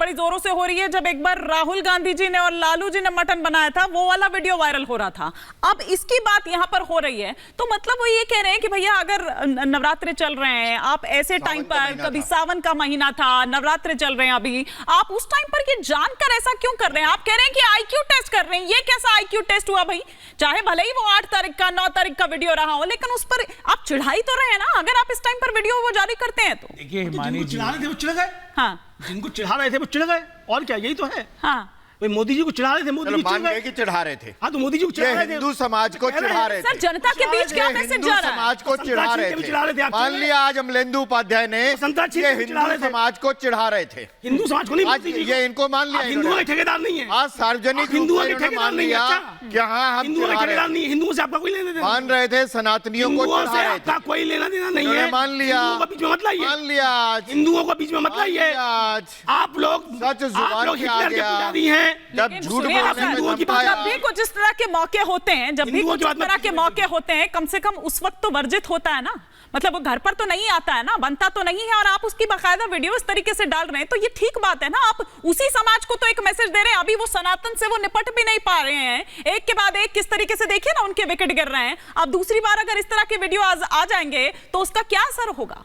बड़ी जोरों से हो रही है। जब एक बार राहुल गांधी जी ने और लालू जी ने मटन बनाया था, वो वाला वीडियो वायरल हो रहा था। अब इसकी बात यहां पर हो रही है, तो मतलब वो ये कह रहे हैं कि भैया अगर नवरात्रे चल रहे हैं, आप ऐसे टाइम पर, कभी सावन का महीना था, नवरात्रे चल रहे हैं अभी, आप उस टाइम पर ये जानकर ऐसा क्यों कर रहे हैं? आप कह रहे हैं कि आईक्यू टेस्ट कर रहे हैं। ये कैसा आईक्यू टेस्ट हुआ भाई? चाहे भले ही वो 8 तारीख का 9 तारीख का वीडियो रहा हो, लेकिन उस पर आप चिढ़ाई तो रहे हैं ना। अगर आप इस टाइम पर वीडियो वो जारी करते हैं तो देखिए, हिमानी जी चिढ़ा रहे थे वो चिढ़ गए। हाँ, जिनको चिढ़ा रहे थे वो चिढ़ गए, और क्या, यही तो है। हाँ, भाई मोदी जी को चिढ़ा रहे थे, मोदी जी मान गए कि चिढ़ा रहे थे। हाँ, तो मोदी जी को चिढ़ा रहे थे, हिंदू समाज को चिढ़ा रहे थे। सर जनता के बीच क्या मैसेज जा रहा है? समाज को चिढ़ा रहे थे। मान लिया आज अमलेंदु उपाध्याय ने ये हिंदू समाज को चिढ़ा रहे थे। हिंदू समाज को नहीं, आज ये इनको मान लिया। हिंदुओं के ठेकेदार नहीं है। आज सार्वजनिक हिंदुओं के ठेकेदार नहीं है। कि हाँ हम हिंदुओं के ठेकेदार नहीं है। हिंदुओं से आपका कोई लेना देना मान रहे थे, सनातनियों को हिंदुओं चिढ़ा से रहे थे। आपका कोई लेना देना नहीं है। मान लिया, हिंदुओं को बीच में मत लाइए। मान लिया आज, हिंदुओं को बीच में मत लाइए। आज आप लोग सच जुबान पे आ गया। जब झूठ बोलने में जब भी कुछ इस तरह के मौके होते हैं, जब भी कुछ इस तरह के मौके होते हैं, कम से कम उस वक्त तो वर्जित होता है ना। मतलब वो घर पर तो नहीं आता है ना, बनता तो नहीं है, और आप उसकी बाकायदा वीडियो इस तरीके से डाल रहे हैं, तो ये ठीक बात है ना। आप उसी समाज को तो एक मैसेज दे रहे हैं। अभी वो सनातन से वो निपट भी नहीं पा रहे हैं, एक के बाद एक किस तरीके से देखिए ना उनके विकेट गिर रहे हैं। अब दूसरी बार अगर इस तरह के वीडियो आ जाएंगे तो उसका क्या असर होगा?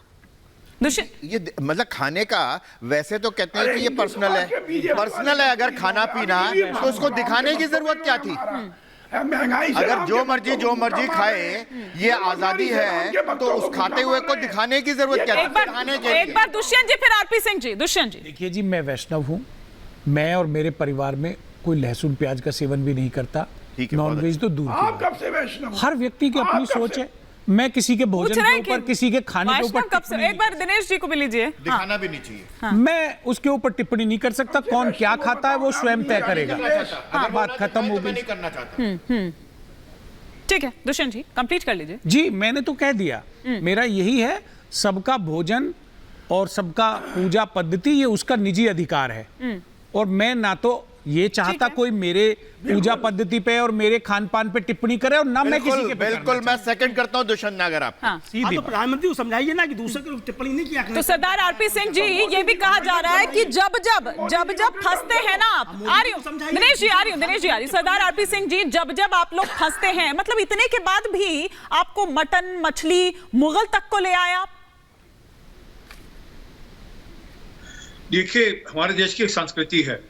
ये मतलब खाने का, वैसे तो कहते हैं कि ये पर्सनल है। अगर खाना पीना तो उसको दिखाने की जरूरत क्या थी? अगर जो मर्जी खाए, ये आजादी है, तो उस खाते हुए को दिखाने की जरूरत क्या थी? एक बार दुष्यंत जी, फिर आरपी सिंह जी। दुष्यंत जी, देखिए जी, मैं वैष्णव हूँ। मैं और मेरे परिवार में कोई लहसुन प्याज का सेवन भी नहीं करता। नॉनवेज तो दूर। आप कब से वैष्णव? हर व्यक्ति की अपनी सोच है। मैं किसी के भोजन के ऊपर, किसी के खाने के ऊपर कब से? एक बार दिनेश जी को भी लीजिए। दिखाना भी नहीं चाहिए। हाँ। मैं उसके ऊपर टिप्पणी नहीं कर सकता। कौन क्या खाता है वो स्वयं तय करेगा। बात खत्म हो गई। नहीं करना चाहता। ठीक है दुष्यंत जी, कंप्लीट कर लीजिए। जी, मैंने तो कह दिया। मेरा यही है, सबका भोजन और सबका पूजा पद्धति ये उसका निजी अधिकार है। और मैं ना तो ये चाहता कोई मेरे पूजा पद्धति पे और मेरे खान पान पे टिप्पणी करे, और ना मैं किसी के। बिल्कुल मैं सेकंड करता हूं दुष्यंत नागर आप। हाँ। तो प्रधानमंत्री को समझाइए ना कि दूसरे को टिप्पणी नहीं किया। तो सरदार आरपी सिंह जी, ये भी कहा जा रहा है कि जब फंसते हैं ना आप, आ रही हूँ दिनेश जी, आ रही हूँ सरदार आरपी सिंह जी, जब आप लोग फंसते हैं, मतलब इतने के बाद भी आपको मटन, मछली, मुगल तक को ले आया। देखिए, हमारे देश की एक संस्कृति है।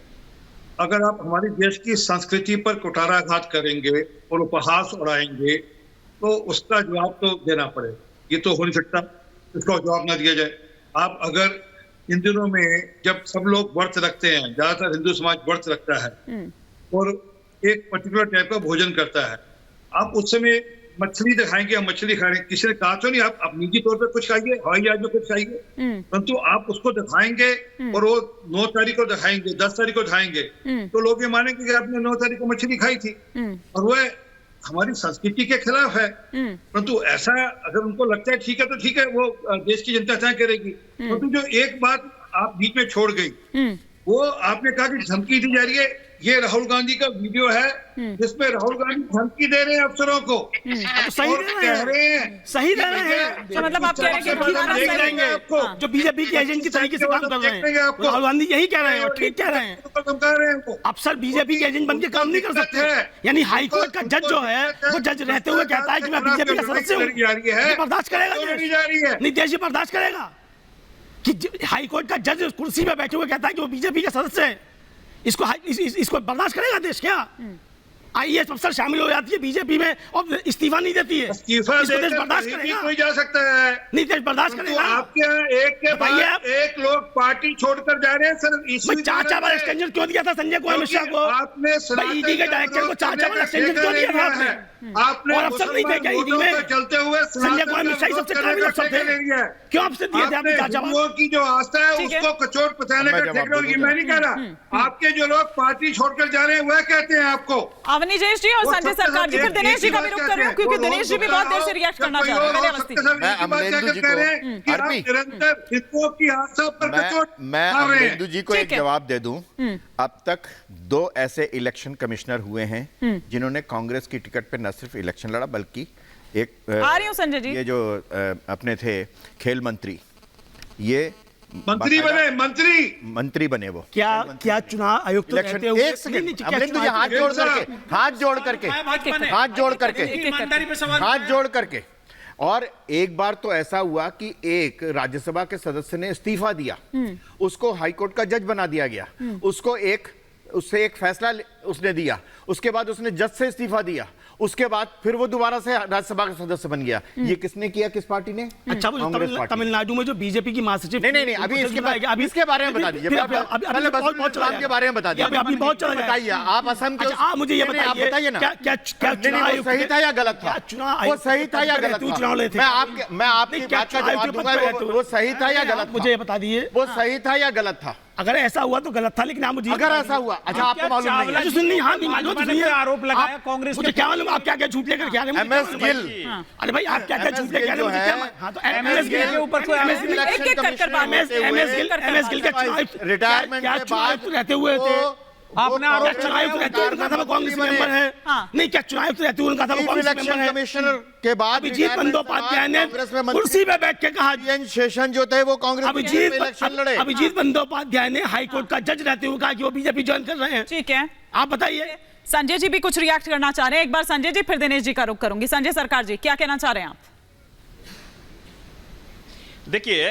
अगर आप हमारे देश की संस्कृति पर कुठाराघात करेंगे और उपहास उड़ाएंगे, तो उसका जवाब तो देना पड़ेगा। ये तो हो नहीं सकता इसका जवाब ना दिया जाए। आप अगर इन दिनों में जब सब लोग व्रत रखते हैं, ज्यादातर हिंदू समाज व्रत रखता है और एक पर्टिकुलर टाइप का भोजन करता है, आप उस समय मछली दिखाएंगे या मछली खाएंगे, किसी ने कहा तो नहीं आप निजी तौर पर कुछ खाइए, हवाई जहाज में कुछ खाइए, परंतु आप उसको दिखाएंगे और वो 9 तारीख को दिखाएंगे, 10 तारीख को दिखाएंगे, तो लोग ये मानेंगे कि आपने 9 तारीख को मछली खाई थी, और वह हमारी संस्कृति के खिलाफ है। परंतु ऐसा अगर उनको लगता है ठीक है तो ठीक है, वो देश की जनता तय करेगी। परंतु जो एक बात आप बीच में छोड़ गई, वो आपने कहा कि धमकी दी जा रही है। ये राहुल गांधी का वीडियो है जिसमें राहुल गांधी धमकी दे रहे हैं अफसरों को। सही कह रहे हैं। मतलब आप कह रहे हैं कि जो बीजेपी के एजेंट की तरीके से काम कर रहे हैं, राहुल गांधी यही कह रहे हैं और ठीक कह रहे हैं। अफसर बीजेपी के एजेंट बनके काम नहीं कर सकते। यानी हाईकोर्ट का जज जो है, वो जज रहते हुए कहता है कि मैं बीजेपी का सदस्य हूँ, बर्दाश्त करेगा? नहीं, देश बर्दाश्त करेगा कि हाईकोर्ट का जज कुर्सी पे बैठे हुए कहता है कि वो बीजेपी का सदस्य है? इसको बर्दाश्त करेगा देश क्या? आईएएस अफसर शामिल हो जाती है बीजेपी में और इस्तीफा नहीं देती है। इस्तीफा देश बर्दाश्त करेगा? कोई जा सकता है? नहीं, देश बर्दाश्त करेगा। आपके यहाँ एक के बाद एक लोग पार्टी छोड़कर जा रहे हैं सर। 4 बार एक्सटेंशन क्यों दिया था संजय कुमार मिश्रा को? आपने ईडी के डायरेक्टर को 4 बार एक्सटेंशन क्यों दिया था आपने? और अफसर नहीं थे क्या ईडी में? चलते हुए संजय कुमार मिश्रा ही सबसे काबिल अफसर थे, क्यों आपसे दिए थे आपने 4 बार? की जो आस्था है उसको कचोट पचाने का ठेका, ये मैं नहीं कह रहा। आपके जो लोग पार्टी छोड़कर जा रहे हैं वह कहते हैं आपको। अवनी जयेश जी और संजय सरकार जी, फिर दिनेश जी का भी रुख कर रही हूं क्योंकि दिनेश जी भी बहुत देर से रिएक्ट करना चाह रहे हैं। मैं अमलेंदु जी को एक जवाब दे दूं। अब तक 2 ऐसे इलेक्शन कमिश्नर हुए हैं जिन्होंने कांग्रेस की टिकट पे न सिर्फ इलेक्शन लड़ा बल्कि एक आ रही हूं संजय जी, ये जो अपने थे खेल मंत्री, ये मंत्री बने, मंत्री बने वो। क्या चुनाव आयुक्त तो इलेक्शन रहते हुए एक सेकंड अमरिंदर जी हाथ जोड़ करके और एक बार तो ऐसा हुआ कि एक राज्यसभा के सदस्य ने इस्तीफा दिया, उसको हाईकोर्ट का जज बना दिया गया, उससे एक फैसला उसने दिया, उसके बाद उसने जज से इस्तीफा दिया, उसके बाद फिर वो दोबारा से राज्यसभा का सदस्य बन गया। ये किसने किया, किस पार्टी ने? अच्छा, तमिलनाडु में जो बीजेपी की महासचिव, नहीं अभी इसके बारे में बता दीजिए, पहले बस के बारे में बता दीजिए। अभी बहुत चला बताइए आप असम के, मुझे ये बताइए ना, क्या सही था या गलत था? वो सही था या गलत था? मैं आपकी बात का जवाब दूंगा, वो सही था या गलत? मुझे ये बता दीजिए, वो सही था या गलत था? अगर ऐसा हुआ तो गलत था, लेकिन आप मुझे, अगर ऐसा हुआ, अच्छा आपको मालूम नहीं है? सुनिए, हाँ नहीं मालूम, तो सुनिए, आरोप लगाया कांग्रेस, मुझे क्या मालूम आप क्या झूठ लेकर क्या रहे हैं? MS गिल, अरे भाई आप क्या झूठ लेकर आ रहे हैं? हाँ तो MS गिल के ऊपर कोई MS गिल के चुनाव रिटायरमेंट के बाद रहते हुए थे, आपने आरोप चुनाव रहते हुए उनका था वो कांग्रेस मेंबर है। नहीं, क्या चुनाव रहते हुए उनका था वो कांग्रेस मेंबर है? कमिश्नर के बाद अभिजीत बंदोपाध्याय ने कुर्सी पे बैठ के कहा, एन शेषन जो थे वो कांग्रेस में इलेक्शन लड़े। अभिजीत बंदोपाध्याय ने हाईकोर्ट का जज रहते हुए कहा कि वो बीजेपी ज्वाइन कर रहे हैं। ठीक है, आप बताइए। संजय जी भी कुछ रिएक्ट करना चाह रहे हैं, एक बार संजय जी फिर दिनेश जी का रुख करूंगी। संजय सरकार जी, क्या कहना चाह रहे हैं आप? देखिए,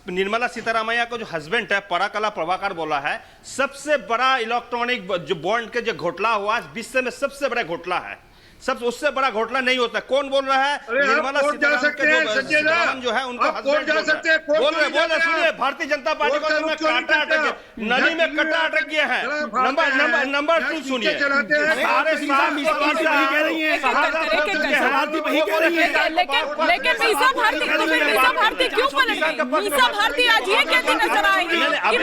निर्मला सीतारामैया का जो हस्बैंड है पराकला प्रभाकर बोला है, सबसे बड़ा इलेक्ट्रॉनिक जो बॉन्ड के जो घोटाला हुआ विश्व में सबसे बड़ा घोटाला है, सब उससे बड़ा घोटाला नहीं होता। कौन बोल रहा है? निर्मला सीतारामन जो है उनको हस्बैंड बोल रहे सुनिए, भारतीय जनता पार्टी को नली में कटा अटक गया है। नंबर 2 सुनिए, लेकिन मीसा भारती क्यों पलट गई? मीसा भारती आज ये कहती नजर आएंगी कि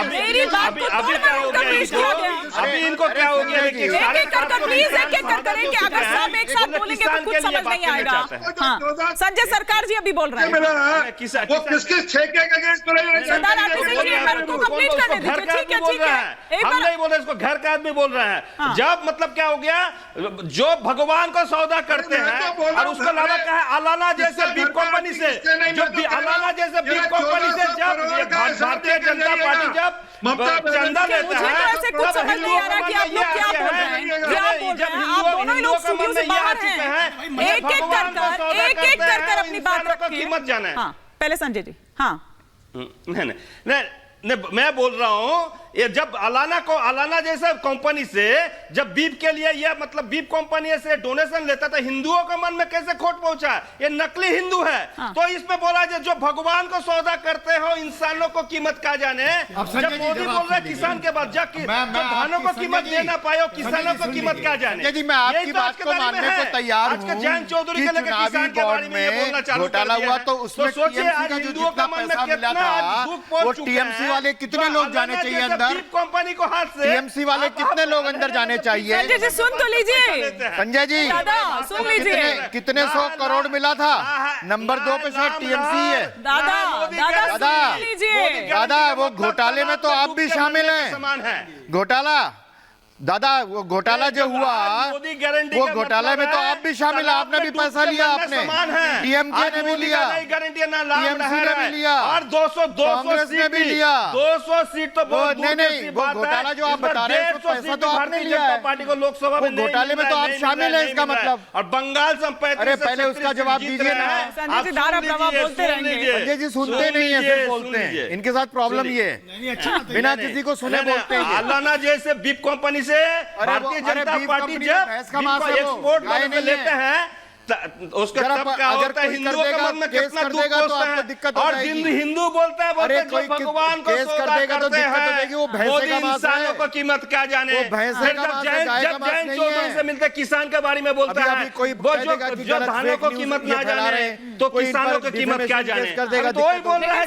मेरी बात को तोड़कर उनका पेश किया गया। अभी इनको क्या हो गया? एक-एक कर प्लीज, एक-एक कर कि अगर सब एक साथ बोलेंगे तो कुछ समझ नहीं आएगा। हाँ, संजय सरकार जी अभी बोल रहे हैं। वो किस-किस ठेके के अगेंस्ट सरदार आरती सिंह जी, एक बार उनको कंप्लीट करने दीजिए। ठीक है, हम नहीं बोल रहे, इसको घर का आदमी बोल रहे हैं। जब मतलब क्या हो गया, जो भगवान को सौदा करते हैं और उसको लाना क्या है, अलाना जैसे बिग कंपनी से, जो अलाना जैसे बिग कंपनी से जब भारतीय जनता पार्टी जब चंदा लेता है, ऐसे कुछ समझ नहीं आ रहा कि आप लोग क्या बोल रहे हैं, क्या बोल रहे हैं। आप दोनों ही लोग स्टूडियो से बाहर हैं, एक-एक कर अपनी बात रखिए। कीमत जाना है। हाँ, पहले संजय जी। हाँ, नहीं, मैं बोल रहा हूं, ये जब अलाना जैसे कंपनी से जब बीप के लिए यह मतलब बीप कंपनी से डोनेशन लेता था, हिंदुओं के मन में कैसे खोट पहुंचा? ये नकली हिंदू है। हाँ। तो इसमें बोला जो भगवान को सौदा करते हो, इंसानों को कीमत क्या जाने। जब मोदी बोल रहे किसान के बाद जब धानों को कीमत दे ना पाए, किसानों को कीमत क्या जाने। मैं आपकी बात को मानने को तैयार हूं। आज जैन चौधरी के लेकर किसान के बारे में बोलना चालू घोटाला हुआ तो उसमें सोचिए आज हिंदुओं का मन में कितना दुख पहुंच चुका है। टीएमसी वाले कितने लोग जाने चाहिए अंदर? कंपनी को हाथ से टीएमसी वाले कितने लोग अंदर जाने चाहिए? संजय जी सुन तो लीजिए। संजय जी दादा सुन लीजिए। कितने 100 करोड़ मिला था? नंबर 2 पे शायद टीएमसी है। दादा सुन लीजिए। दादा वो घोटाले में तो आप भी शामिल हैं। घोटाला दादा, वो घोटाला जो हुआ, वो घोटाला में तो आप भी शामिल हैं। आपने भी पैसा लिया, आपने टीएमके ने भी लिया, टीएमसी ने भी लिया और 200 कांग्रेस ने भी लिया। 200 सीट तो बहुत नहीं, वो घोटाला जो आप बता रहे हैं पैसा तो आपने लिया है। पार्टी को लोकसभा में घोटाले में तो आप शामिल हैं, इसका मतलब। और बंगाल से अरे पहले उसका जवाब दीजिए ना। संजय जी धारा प्रवाह बोलते रहेंगे। संजय जी सुनते नहीं है, सिर्फ बोलते हैं। इनके साथ प्रॉब्लम ये है, बिना किसी को सुने बोलते हैं। अलाना जैसे बीप कंपनी से भारतीय जनता पार्टी जब एक्सपोर्ट में लेते हैं, उसका तब क्या होता है, हिंदुओं के मन में कितना दुख पहुंचता है। और हिंदू बोलता है, बोलते जो भगवान को सौदा करते हैं, वो इंसानों को कीमत क्या जाने। जब जैन चौधरी से मिलते किसान के बारे में बोलता है, वो जो धानों को कीमत ना जाने तो किसानों को कीमत क्या जाने। तो वही बोल रहा है।